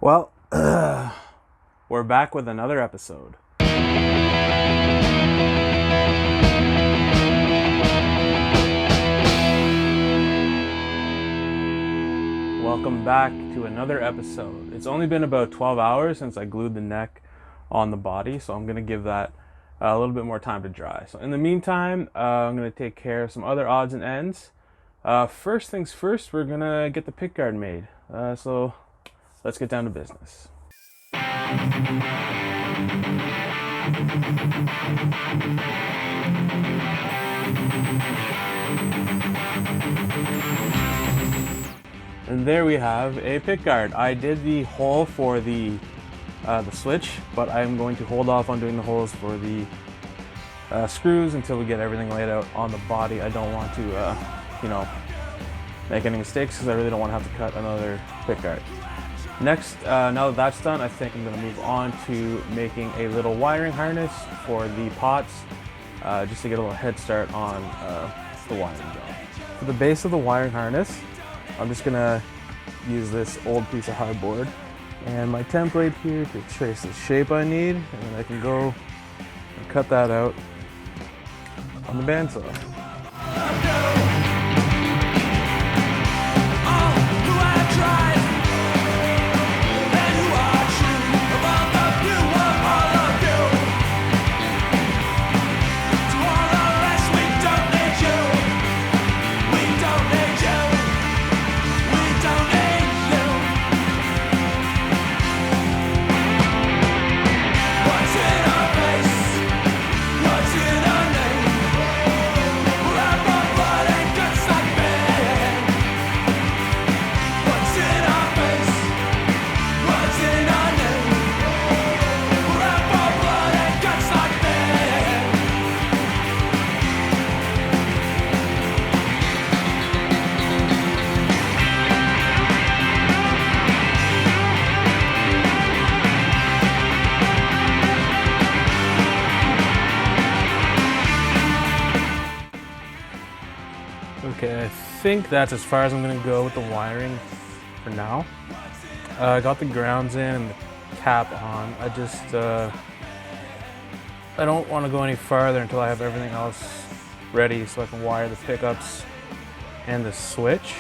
Well, we're back with another episode. Welcome back to another episode. It's only been about 12 hours since I glued the neck on the body, so I'm going to give that a little bit more time to dry. So in the meantime, I'm going to take care of some other odds and ends. First things first, we're going to get the pickguard made. So let's get down to business. And there we have a pickguard. I did the hole for the switch, but I'm going to hold off on doing the holes for the screws until we get everything laid out on the body. I don't want to, make any mistakes because I really don't want to have to cut another pickguard. Next, now that that's done, I think I'm going to move on to making a little wiring harness for the pots, just to get a little head start on the wiring job. For the base of the wiring harness, I'm just going to use this old piece of hardboard and my template here to trace the shape I need, and then I can go and cut that out on the bandsaw. Okay, I think that's as far as I'm going to go with the wiring for now. I got the grounds in and the cap on. I don't want to go any farther until I have everything else ready so I can wire the pickups and the switch.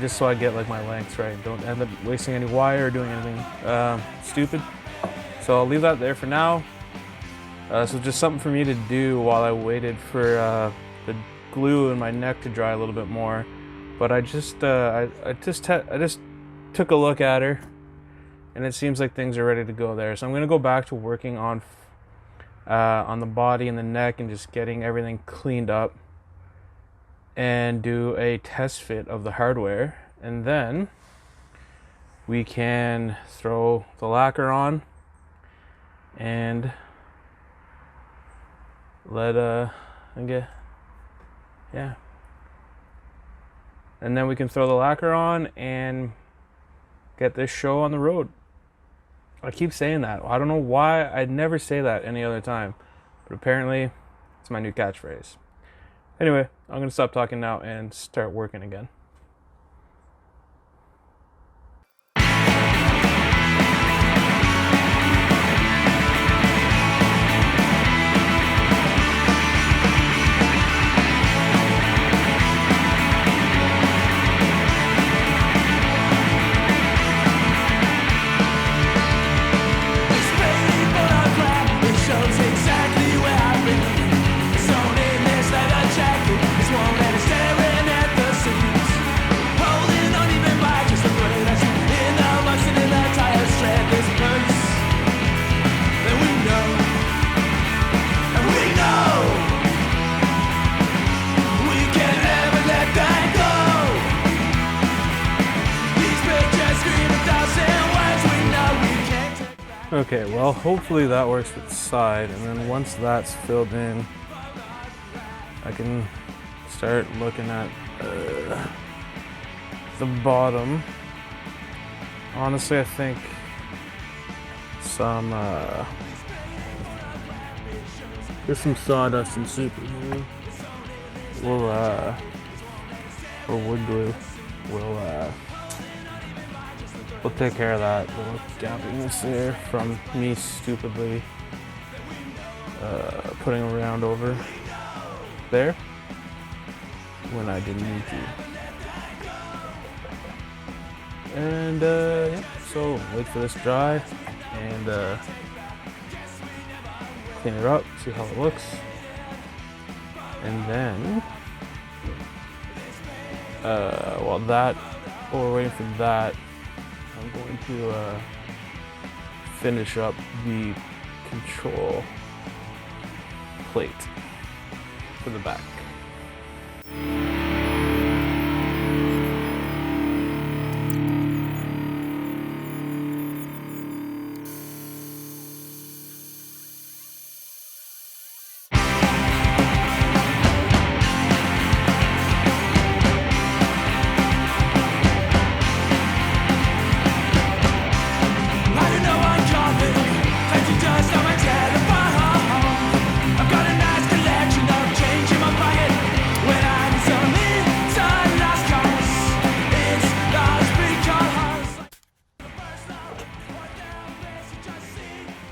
Just so I get like my lengths right. Don't end up wasting any wire or doing anything stupid. So I'll leave that there for now. So just something for me to do while I waited for the glue in my neck to dry a little bit more. But I just took a look at her, and it seems like things are ready to go there. So I'm gonna go back to working on the body and the neck and just getting everything cleaned up and do a test fit of the hardware, and then we can throw the lacquer on and and then we can throw the lacquer on and get this show on the road. I keep saying that. I don't know why. I'd never say that any other time, but apparently it's my new catchphrase. Anyway, I'm going to stop talking now and start working again. Okay, well, hopefully that works with the side, and then once that's filled in, I can start looking at the bottom. Honestly, I think there's some sawdust and super glue or wood glue will we'll take care of that little gapping that's there from me stupidly putting a round over there when I didn't need to. And yeah, so wait for this dry and clean it up, see how it looks. And then, while we're waiting for that, I'm going to finish up the control plate for the back.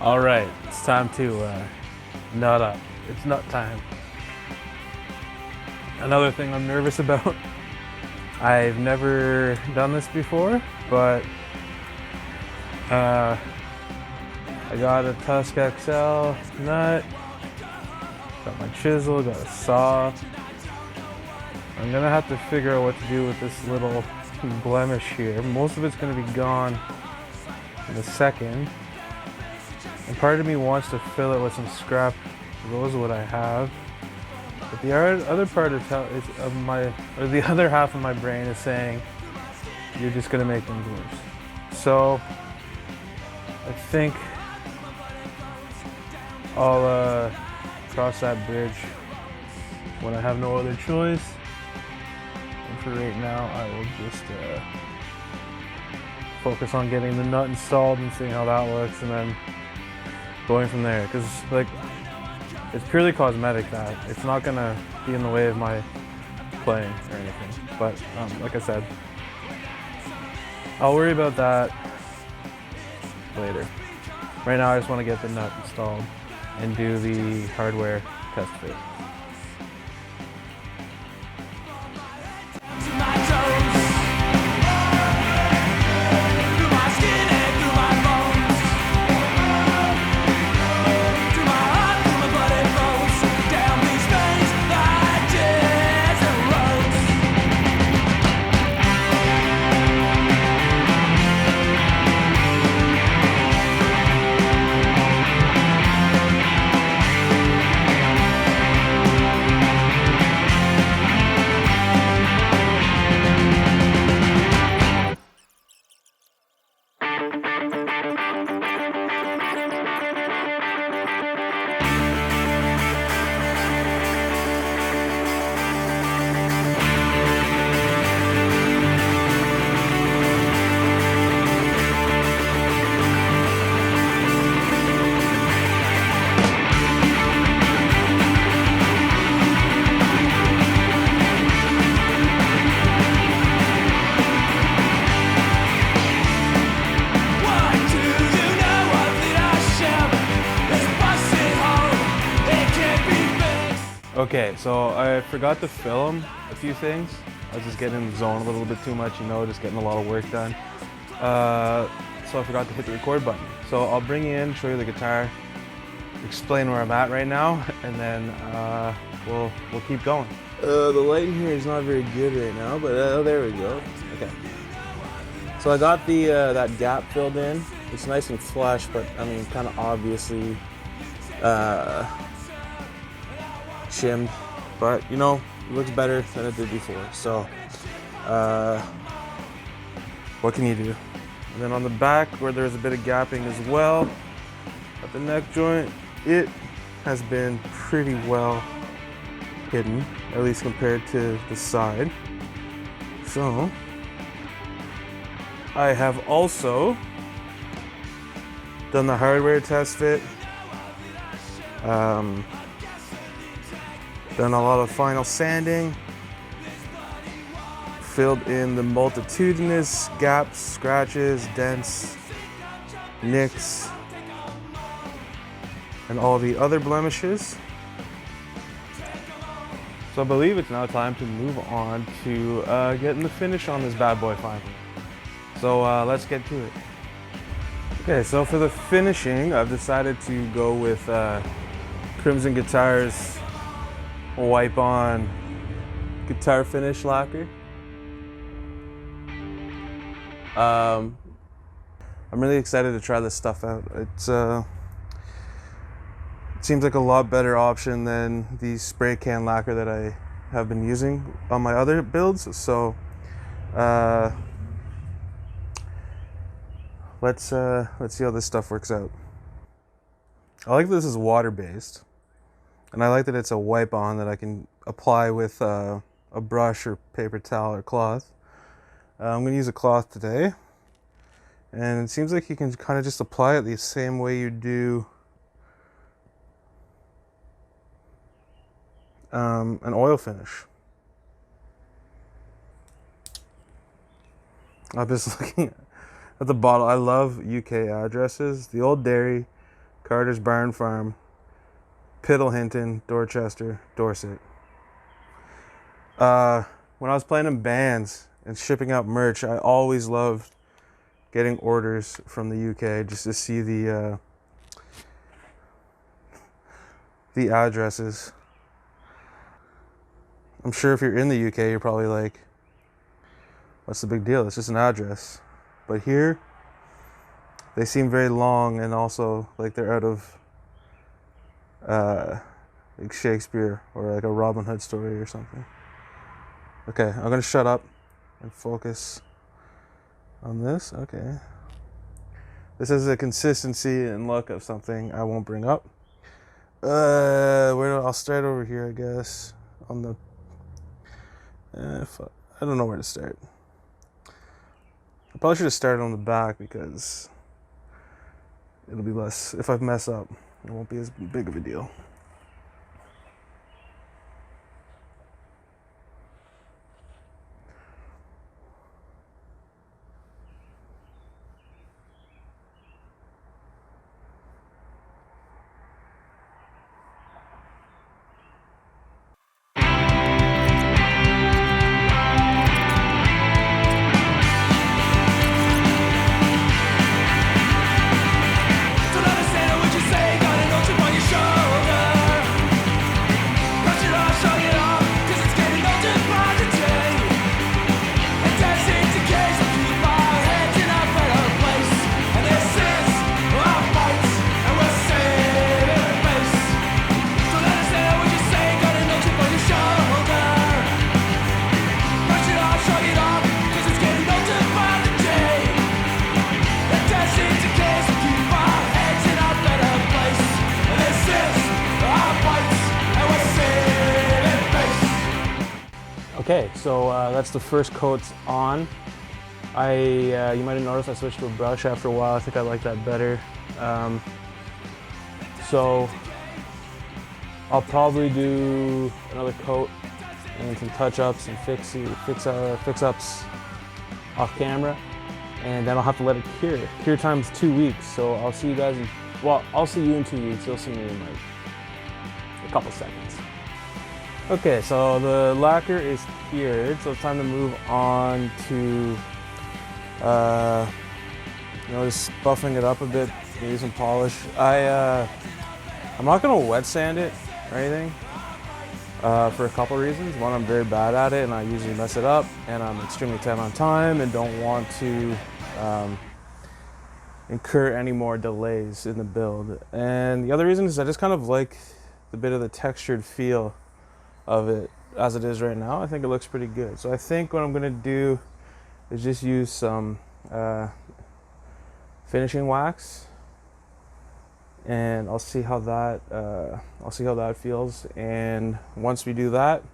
All right, it's time to nut up. It's nut time. Another thing I'm nervous about, I've never done this before, but I got a Tusk XL nut, got my chisel, got a saw. I'm gonna have to figure out what to do with this little blemish here. Most of it's gonna be gone in a second. And part of me wants to fill it with some scrap rosewood I have, but the other part of the other half of my brain is saying you're just gonna make things worse. So I think I'll cross that bridge when I have no other choice. And for right now, I will just focus on getting the nut installed and seeing how that looks, and then going from there, because like it's purely cosmetic. That it's not gonna be in the way of my playing or anything, but like I said, I'll worry about that later. Right now I just want to get the nut installed and do the hardware test fit. Okay, so I forgot to film a few things. I was just getting in the zone a little bit too much, you know, just getting a lot of work done. So I forgot to hit the record button. So I'll bring you in, show you the guitar, explain where I'm at right now, and then we'll keep going. The lighting here is not very good right now, but there we go. Okay. So I got the that gap filled in. It's nice and flush, but I mean, kind of obviously shimmed, but you know, it looks better than it did before. So what can you do? And then on the back, where there's a bit of gapping as well, at the neck joint, it has been pretty well hidden, at least compared to the side. So I have also done the hardware test fit, done a lot of final sanding, filled in the multitudinous gaps, scratches, dents, nicks, and all the other blemishes. So I believe it's now time to move on to getting the finish on this bad boy finally. So let's get to it. Okay, so for the finishing, I've decided to go with Crimson Guitars Wipe On Guitar Finish Lacquer. I'm really excited to try this stuff out. It seems like a lot better option than the spray can lacquer that I have been using on my other builds. So let's see how this stuff works out. I like that this is water-based, and I like that it's a wipe-on that I can apply with a brush or paper towel or cloth. I'm going to use a cloth today, and it seems like you can kind of just apply it the same way you do an oil finish. I'm just looking at the bottle. I love UK addresses. The Old Dairy, Carter's Barn Farm, Piddle Hinton, Dorchester, Dorset. When I was playing in bands and shipping out merch, I always loved getting orders from the UK just to see the addresses. I'm sure if you're in the UK, you're probably like, what's the big deal? It's just an address. But here, they seem very long, and also like they're out of like Shakespeare or like a Robin Hood story or something. Okay, I'm gonna shut up and focus on this. Okay. This is a consistency and look of something I won't bring up. I'll start over here, I guess. On the I don't know where to start. I probably should have started on the back because it'll be less, if I mess up, it won't be as big of a deal. Okay, so that's the first coat on. You might have noticed I switched to a brush after a while. I think I like that better. So I'll probably do another coat and some touch-ups and fix-ups off camera, and then I'll have to let it cure. Cure time's 2 weeks, so I'll see you guys I'll see you in 2 weeks. You'll see me in like a couple seconds. Okay, so the lacquer is cured, so it's time to move on to just buffing it up a bit, maybe some polish. I'm not gonna wet sand it or anything for a couple reasons. One, I'm very bad at it and I usually mess it up, and I'm extremely tight on time and don't want to incur any more delays in the build. And the other reason is I just kind of like the bit of the textured feel of it as it is right now. I think it looks pretty good. So I think what I'm gonna do is just use some finishing wax, and I'll see how that feels. And once we do that,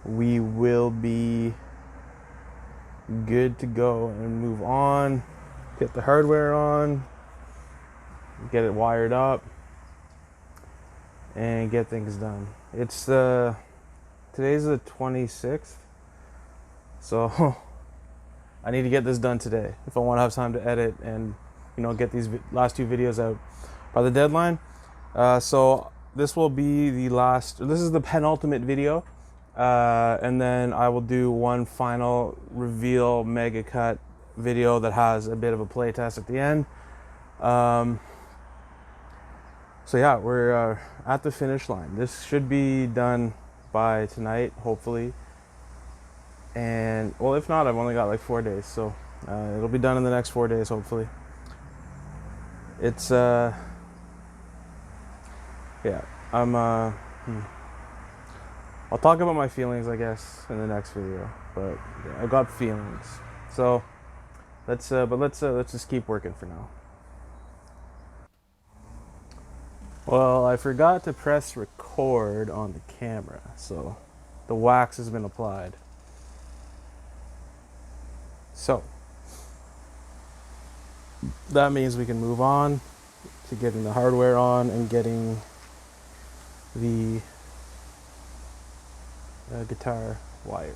we will be good to go and move on, get the hardware on, get it wired up, and get things done. It's today's the 26th, So I need to get this done today if I want to have time to edit and, you know, get these last 2 videos out by the deadline. So this will be the last, this is the penultimate video. And then I will do one final reveal mega cut video that has a bit of a play test at the end. So yeah, we're at the finish line. This should be done by tonight, hopefully. And well, if not, I've only got like 4 days, so it'll be done in the next 4 days, hopefully. It's yeah, I'm I'll talk about my feelings, I guess, in the next video. But yeah, I got feelings, so let's just keep working for now. Well, I forgot to press record on the camera, so the wax has been applied. So that means we can move on to getting the hardware on and getting the guitar wired.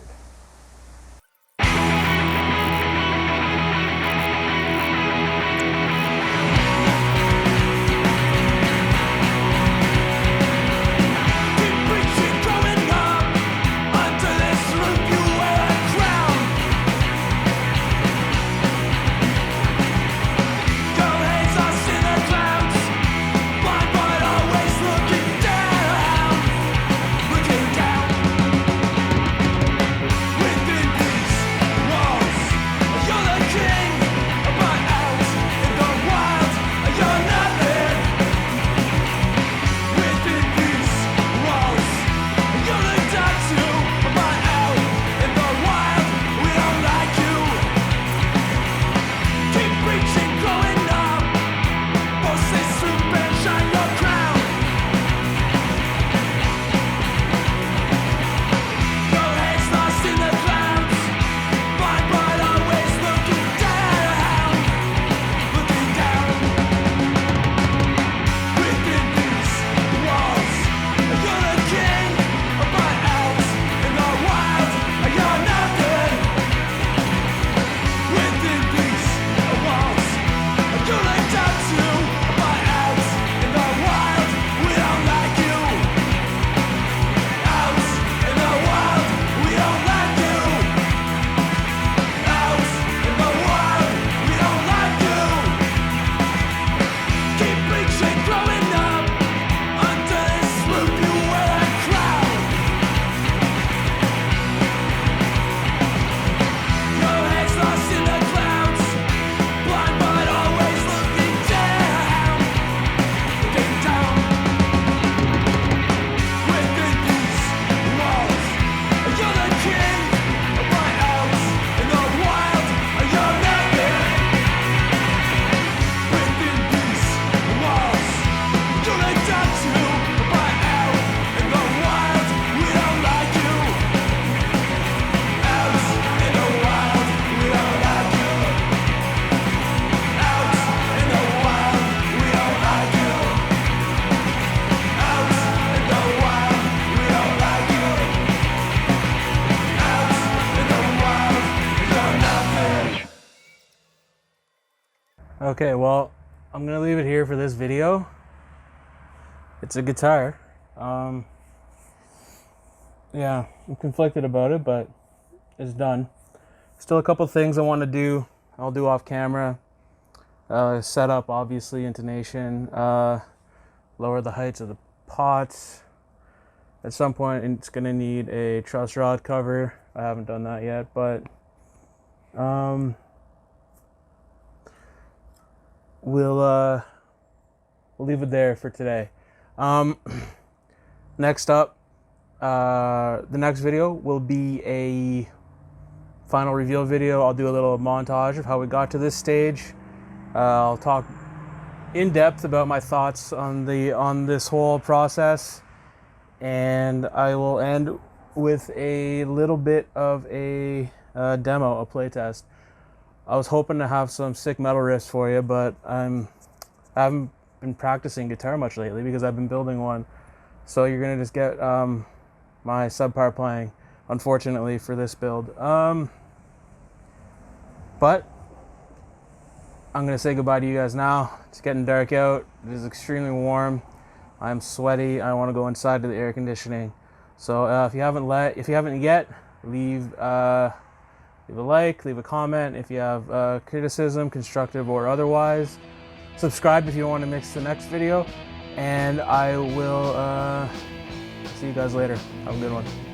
Okay, well, I'm gonna leave it here for this video. It's a guitar. Yeah, I'm conflicted about it, but it's done. Still a couple things I want to do. I'll do off camera. Setup, obviously, intonation. Lower the heights of the pots. At some point, it's gonna need a truss rod cover. I haven't done that yet, but we'll leave it there for today. Next up, the next video will be a final reveal video. I'll do a little montage of how we got to this stage. I'll talk in depth about my thoughts on this whole process, and I will end with a little bit of a demo, a playtest. I was hoping to have some sick metal riffs for you, but I haven't been practicing guitar much lately because I've been building one. So you're gonna just get my subpar playing, unfortunately, for this build. But I'm going to say goodbye to you guys now. It's getting dark out. It is extremely warm. I'm sweaty. I want to go inside to the air conditioning. So if you haven't yet, leave a like, leave a comment. If you have criticism, constructive or otherwise, subscribe if you want to miss the next video. And I will see you guys later. Have a good one.